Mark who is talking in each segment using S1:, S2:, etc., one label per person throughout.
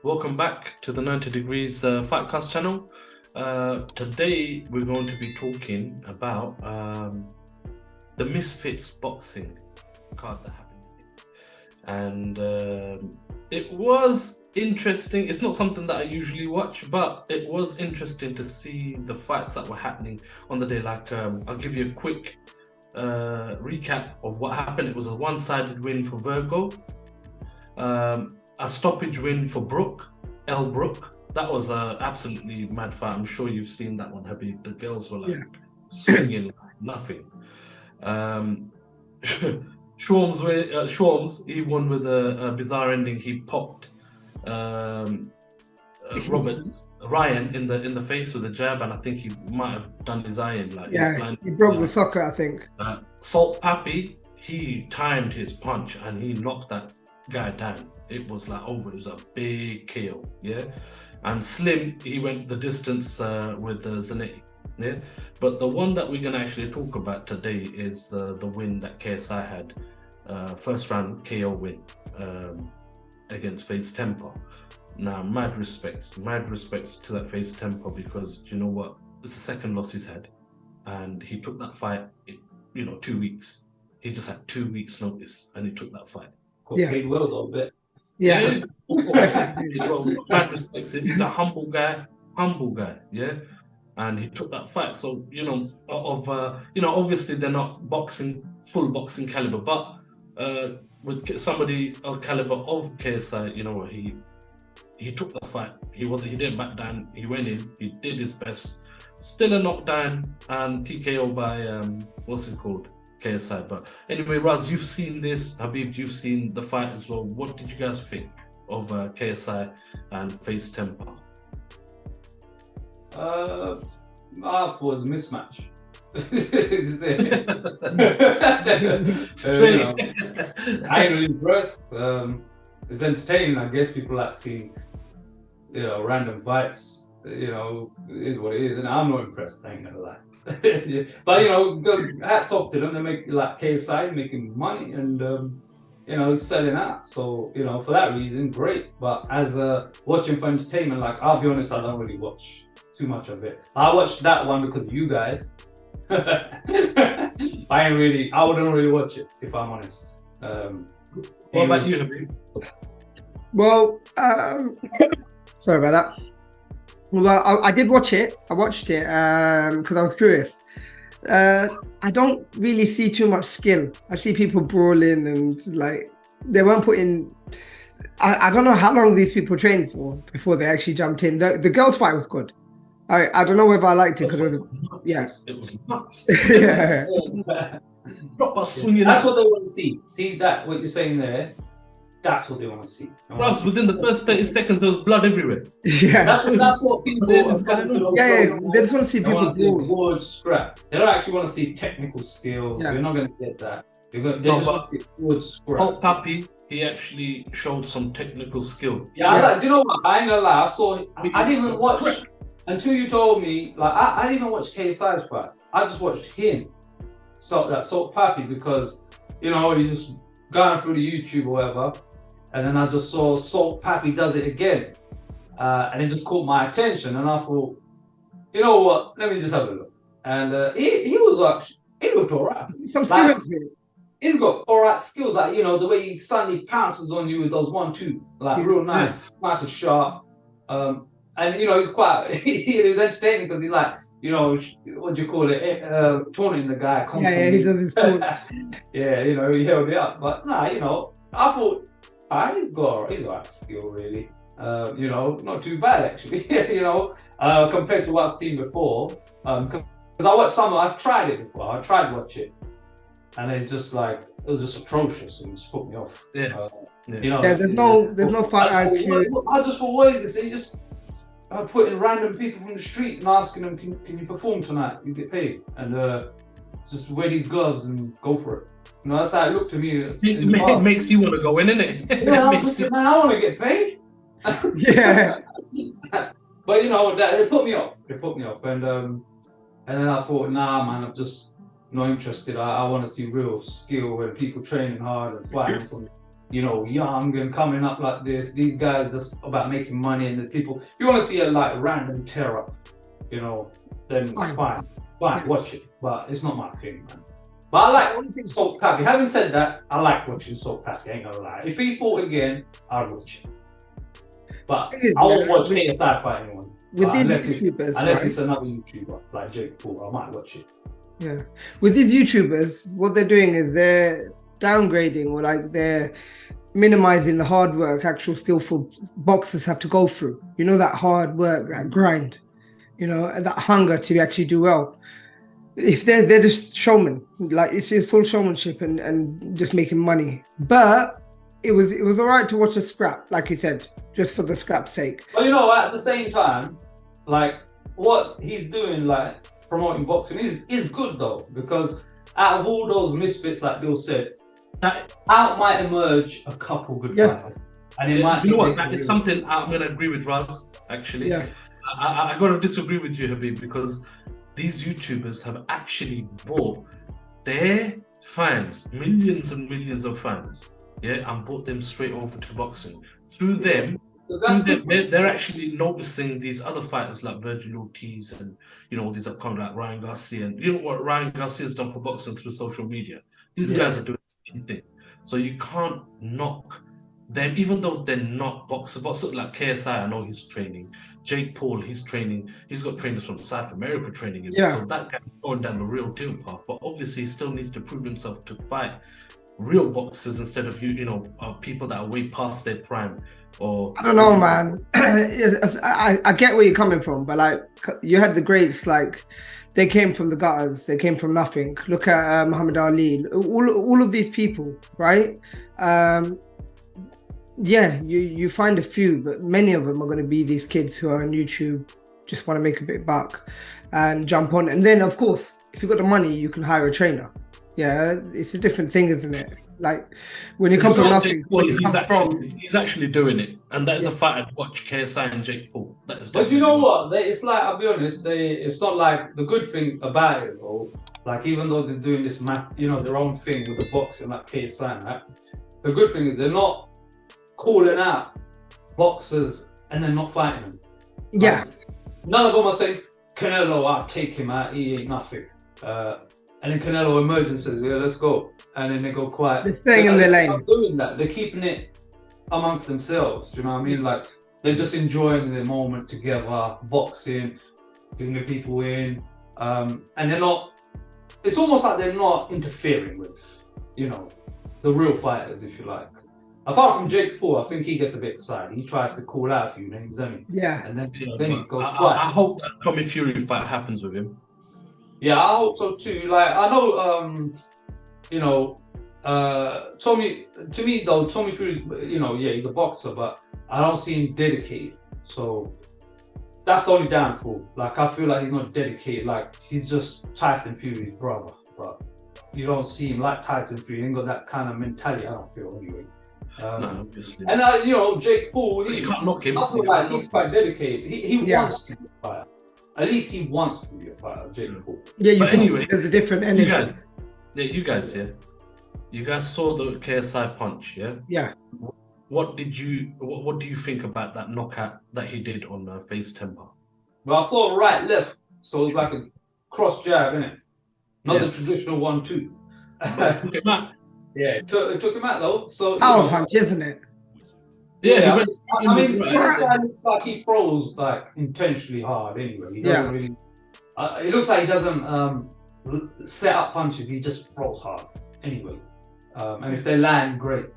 S1: Welcome back to the 90 Degrees Fightcast channel. Today we're going to be talking about the Misfits boxing card that happened. And it was interesting. It's not something that I usually watch, but it was interesting to see the fights that were happening on the day. Like, I'll give you a quick recap of what happened. It was a one-sided win for Virgo. A stoppage win for L. Brook. That was a absolutely mad fight. I'm sure you've seen that one, Habib. The girls were like swinging like nothing. Shawms, he won with a bizarre ending. He popped Ryan in the face with a jab, and I think he might have done his eye in. Like,
S2: he broke the socket, I think.
S1: Salt Pappy, he timed his punch and he knocked that guy down. It was like over. It was a big KO, yeah. And Slim, he went the distance with Zanetti, yeah. But the one that we're gonna actually talk about today is the win that KSI had, first round KO win against FaZe Temper. Now, mad respects to that FaZe Temper, because you know what? It's the second loss he's had, and he took that fight in 2 weeks. He just had 2 weeks notice, and he took that fight.
S3: Played well though, a bit.
S2: Yeah.
S1: Mad respects him. He's a humble guy, yeah. And he took that fight. So obviously they're not full boxing caliber, but with somebody of caliber of KSI, he took the fight. He didn't back down. He went in. He did his best. Still a knockdown and TKO by KSI. But anyway, Raz, you've seen this. Habib, you've seen the fight as well. What did you guys think of KSI and FaZe Temper?
S3: I thought it was a mismatch. I ain't really impressed. It's entertaining. I guess people like seeing, random fights. It is what it is, and I'm not impressed. I ain't gonna lie. But hats off to them. They make like KSI making money and selling out. So for that reason, great. But as watching for entertainment, like, I'll be honest, I don't really watch too much of it. I watched that one because of you guys. I wouldn't really watch it if I'm honest.
S1: What about you, Habib?
S2: Well, sorry about that. Well, I did watch it. I watched it because I was curious. I don't really see too much skill. I see people brawling and like they weren't putting. I don't know how long these people trained for before they actually jumped in. The girls' fight was good. I don't know whether I liked it because it was
S1: nuts.
S2: Yeah.
S1: Proper swinging.
S3: That's what they want to see. See that what you're saying there? That's what they want to see.
S1: Plus, within the first 30 seconds, there was blood everywhere.
S2: Yeah,
S3: that's what people want.
S2: Yeah, they just want to see people
S3: brawl. Scrap. They don't actually want to see technical skills. Yeah. You're not going to get that. They just want to see broad scrap.
S1: Salt Pappy, he actually showed some technical skill.
S3: Yeah. Do you know what? I ain't gonna lie. I didn't even watch until you told me. Like, I didn't even watch KSI's fight. I just watched him. That Salt Pappy, because he just going through the YouTube or whatever. And then I just saw Salt Pappy does it again. And it just caught my attention. And I thought, you know what? Let me just have a look. And he looked all right.
S2: Some skill to it.
S3: He's got all right skills. Like, the way he suddenly pounces on you with those 1-2. Like, real nice. Nice and sharp. And, he's quite, he was entertaining because he's like, what do you call it? Taunting the guy constantly.
S2: Yeah, he does his taunt.
S3: Yeah, he held it up. But I thought, he's got all right skill, really. Not too bad, actually. Compared to what I've seen before. Because I watched I've tried it before. I tried to watch it. And it was just atrocious and just put me off.
S1: Yeah.
S2: There's no fight IQ.
S3: I just thought, what is this? And you just putting random people from the street and asking them, can you perform tonight? You get paid. And just wear these gloves and go for it. That's how it looked to me.
S1: It makes you want to go in, innit?
S3: Yeah, I want to get paid.
S2: Yeah.
S3: But it put me off. And then I thought, nah, man, I'm just not interested. I want to see real skill and people training hard and fighting from you know, young and coming up like this. These guys just about making money, and the people. If you want to see a like random tear up, you know, then fine, watch it. But it's not my thing, man. But I like Salt Pappy. Having said that, I like watching Salt Pappy. I ain't gonna lie. If he fought again, I'd watch it. But I won't watch KSI fight anyone.
S2: With these
S3: YouTubers, unless it's another YouTuber like Jake Paul, I might watch it.
S2: Yeah, with these YouTubers, what they're doing is they're downgrading, or like they're minimizing the hard work actual skillful boxers have to go through. You know, that hard work, that grind, you know, and that hunger to actually do well. If they're just showmen, like it's all showmanship and just making money. But it was all right to watch a scrap, like you said, just for the scrap's sake.
S3: But you know, at the same time, like what he's doing, like promoting boxing is good though, because out of all those misfits, like Bill said, that out might emerge a couple good fighters. And it might,
S1: you know what, that is something I'm going to agree with Raz, actually.
S2: Yeah.
S1: I got to disagree with you, Habib, because these YouTubers have actually bought their fans, millions and millions of fans, and brought them straight over to boxing. Through them, they're actually noticing these other fighters like Virgil Ortiz and, you know, these upcoming like Ryan Garcia. And you know what Ryan Garcia's done for boxing through social media? These guys are doing the same thing. So you can't knock them, even though they're not boxers like KSI. I know he's training. Jake Paul, he's training. He's got trainers from South America training him. So that guy's going down the real deal path. But obviously, he still needs to prove himself to fight real boxers instead of people that are way past their prime. Or
S2: I don't know, man. I get where you're coming from, but like you had the greats, like they came from the gutters, they came from nothing. Look at Muhammad Ali, all of these people, right? You find a few, but many of them are going to be these kids who are on YouTube, just want to make a bit of buck and jump on. And then, of course, if you've got the money, you can hire a trainer. Yeah, it's a different thing, isn't it? Like when you come from nothing,
S1: he's actually doing it, and that is a fight I'd watch. KSI and Jake Paul. That is.
S3: But you know what? It's like, I'll be honest. It's not like the good thing about it, though. Like even though they're doing this, their own thing with the boxing, like KSI and that. The good thing is they're not calling out boxers and then not fighting them.
S2: Yeah.
S3: None of them are saying, Canelo, I'll take him out, he ain't nothing. And then Canelo emerges and says, yeah, let's go. And then they go quiet.
S2: They're staying in their lane.
S3: They're not doing that. They're keeping it amongst themselves. Do you know what I mean? Like, they're just enjoying their moment together, boxing, bringing people in. And they're not, it's almost like they're not interfering with, the real fighters, if you like. Apart from Jake Paul, I think he gets a bit excited. He tries to call out a few names, doesn't he?
S2: Yeah.
S3: And then he goes quiet.
S1: I hope that Tommy Fury fight happens with him.
S3: Yeah, I hope so too. Like, I know, Tommy Fury, he's a boxer, but I don't see him dedicated. So that's the only downfall. Like, I feel like he's not dedicated. Like, he's just Tyson Fury's brother, but you don't see him like Tyson Fury. He ain't got that kind of mentality, I don't feel, anyway.
S1: No, obviously.
S3: And Jake Paul,
S1: you can't knock him.
S3: I feel like he's quite dedicated. He wants to be a fighter. At least he wants to be a fighter, Jake Paul.
S2: Yeah, anyway, there's a different energy.
S1: You guys saw the KSI punch, yeah?
S2: Yeah.
S1: What do you think about that knockout that he did on Face Temper?
S3: Well, I saw right, left, so it was like a cross jab, innit? Not the traditional 1-2.
S1: Took him out.
S3: Yeah, it took him out though. So
S2: punch, isn't it?
S1: Yeah,
S3: KSI looks like he throws like intentionally hard anyway. He doesn't really. It looks like he doesn't set up punches. He just throws hard anyway. And if they land, great.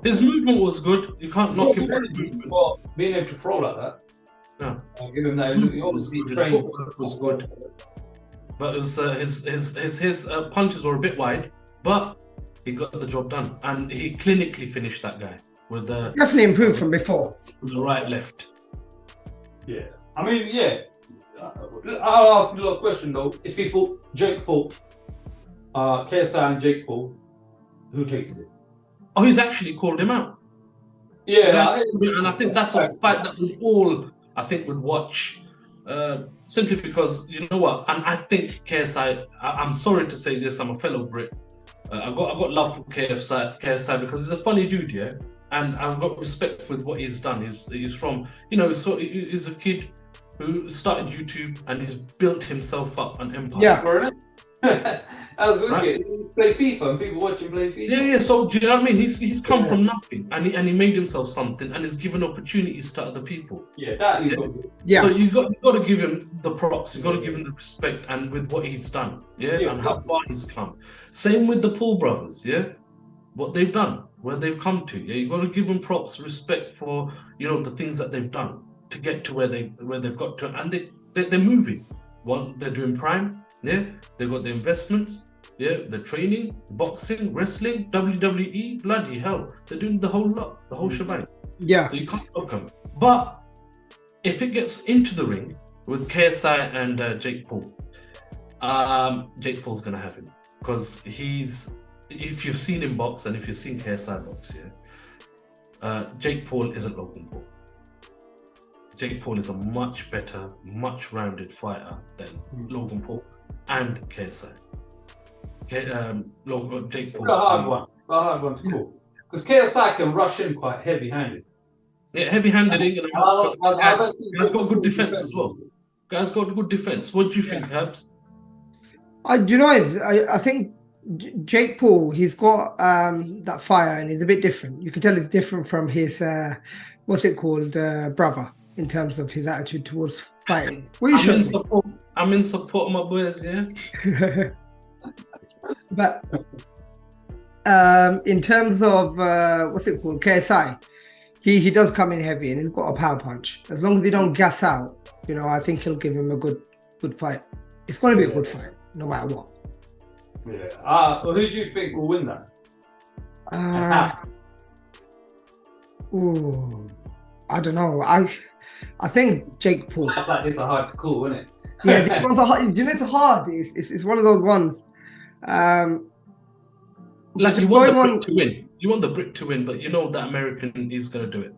S1: His movement was good. You can't knock him for his movement.
S3: Well, being able to throw like that.
S1: Yeah.
S3: Give him that. He obviously trained.
S1: Was good. But it was, his punches were a bit wide, but he got the job done, and he clinically finished that guy with the
S2: definitely improved from before.
S1: With the right left.
S3: Yeah, I mean, I'll ask you a question though. If he fought Jake Paul, KSI and Jake Paul, who takes it?
S1: Oh, he's actually called him out.
S3: Yeah,
S1: and I think that's a fight that we all, would watch. Simply because, you know what, and I think KSI, I'm sorry to say this, I'm a fellow Brit, I got love for KSI because he's a funny dude, yeah. And I've got respect with what he's done. He's from, you know, he's a kid who started YouTube and he's built himself up an empire.
S2: Yeah.
S3: I was looking. Right? He's play FIFA and people watch him play FIFA.
S1: Yeah. So do you know what I mean? He's come from nothing and he made himself something and he's given opportunities to other people.
S2: Yeah.
S1: So you got to give him the props. You got to give him the respect and with what he's done, and how far he's come. Same with the Paul brothers, what they've done, where they've come to. You got to give them props, respect for the things that they've done to get to where they've got to, and they're moving. They're doing Prime. They've got the investments, the training, boxing, wrestling, WWE, bloody hell. They're doing the whole lot, the whole shebang.
S2: Yeah.
S1: So you can't welcome. But if it gets into the ring with KSI and Jake Paul, Jake Paul's going to have him. Because if you've seen him box and if you've seen KSI box, Jake Paul isn't Logan Paul. Jake Paul is a much better, much rounded fighter than Logan Paul and KSI. Jake Paul.
S3: A hard one to call. Because KSI can rush in quite heavy-handed.
S1: Yeah, heavy-handed. Guy's got good defense as well. Guy's got good defense. What do you think, Habs?
S2: I think Jake Paul, he's got that fire and he's a bit different. You can tell it's different from his, brother, in terms of his attitude towards fighting.
S1: I'm in support of my boys, yeah.
S2: But in terms of KSI, he does come in heavy and he's got a power punch. As long as he don't gas out, I think he'll give him a good fight. It's going to be a good fight, no matter what.
S3: Yeah. Who do you think will win that?
S2: I don't know. I think Jake Paul.
S3: It's a hard to call, isn't it?
S2: Yeah, this one's hard. It's hard. It's one of those ones.
S1: Like you want the Brit to win. You want the Brit to win, but you know the American is going to do it.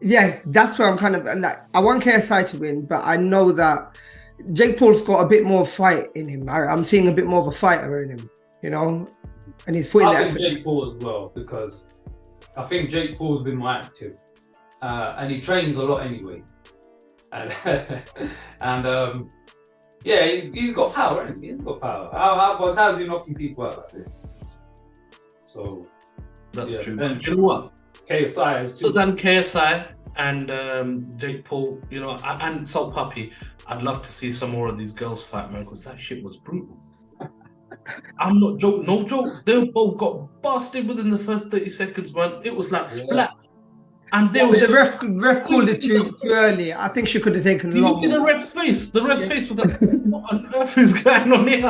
S2: Yeah, that's where I'm kind of like. I want KSI to win, but I know that Jake Paul's got a bit more fight in him. I'm seeing a bit more of a fighter in him, and he's putting that.
S3: I think Jake Paul as well, because I think Jake Paul's been more active, and he trains a lot anyway, and he's got power, isn't he? He's got power. How's he knocking people out like this? So
S1: that's true. And do you know what?
S3: KSI is too.
S1: So then KSI and Jake Paul, and Salt Puppy. I'd love to see some more of these girls fight, man, because that shit was brutal. I'm not joking, no joke. They both got busted within the first 30 seconds, man. It was like splat. And there was
S2: the ref called it too early. I think she could have taken
S1: Did you see the ref's face? The ref's face was like, what on earth is going on here?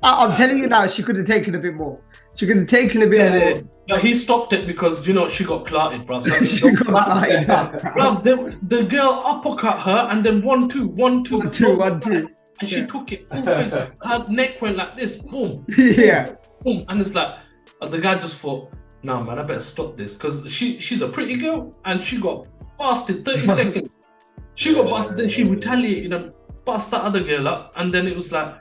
S2: I'm telling you now, she could have taken a bit more. She could have taken a bit more.
S1: But he stopped it because, she got clatted, bro. So
S2: she got clatted.
S1: Plus, the girl uppercut her and then 1-2, 1-2. And she took it full face. Her neck went like this, boom.
S2: Yeah.
S1: Boom. And it's like, the guy just thought, nah, man, I better stop this. Because she's a pretty girl and she got busted 30 seconds. She got busted, then she retaliated and bust that other girl up. And then it was like,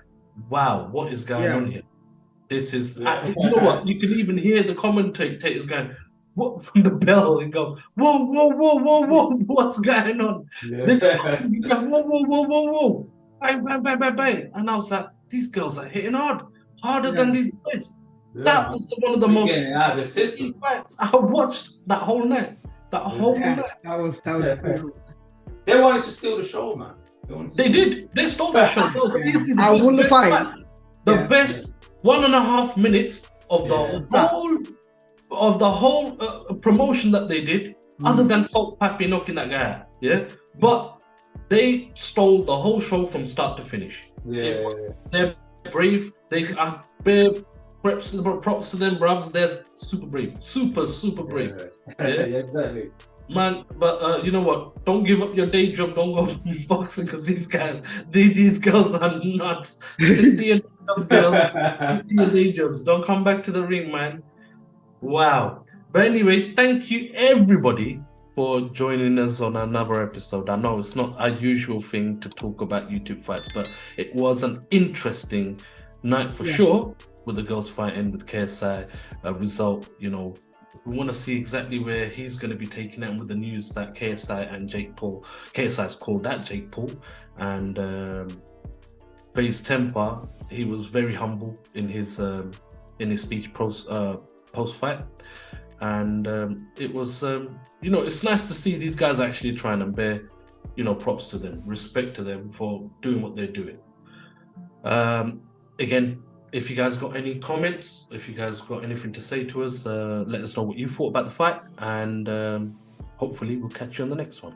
S1: wow, what is going on here? This is, you know what? You can even hear the commentators going, what, from the bell and go, whoa, what's going on?
S3: Yeah.
S1: They just go, whoa, bang, bang. And I was like, these girls are hitting harder than these boys. Yeah. That was one of the most interesting fights I watched that whole night. That was
S2: cool.
S3: They wanted to steal the show, man.
S1: They did. They stole the show. That was easily
S2: I won the fight.
S1: The best 1.5 minutes of the whole promotion that they did, other than Salt Pappy knocking that guy out. Yeah, but they stole the whole show from start to finish. They're brave. They are props to them, bruv. They're super brave. Super brave.
S3: Yeah, exactly.
S1: Man, but you know what? Don't give up your day job. Don't go boxing because these girls are nuts. Stick to your day jobs. Don't come back to the ring, man. Wow. But anyway, thank you everybody for joining us on another episode. I know it's not our usual thing to talk about YouTube fights, but it was an interesting night for sure. with the girls fighting with KSI result. You know, we want to see exactly where he's going to be taking it. And with the news that KSI and Jake Paul, KSI's called that Jake Paul, and FaZe Temper, he was very humble in his speech post fight, and it was you know, it's nice to see these guys actually trying to bear, you know, props to them, respect to them for doing what they're doing. Again, if you guys got any comments, if you guys got anything to say to us, let us know what you thought about the fight, and hopefully we'll catch you on the next one.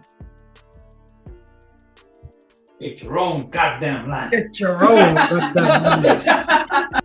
S3: It's your own goddamn line.
S2: It's your own goddamn line.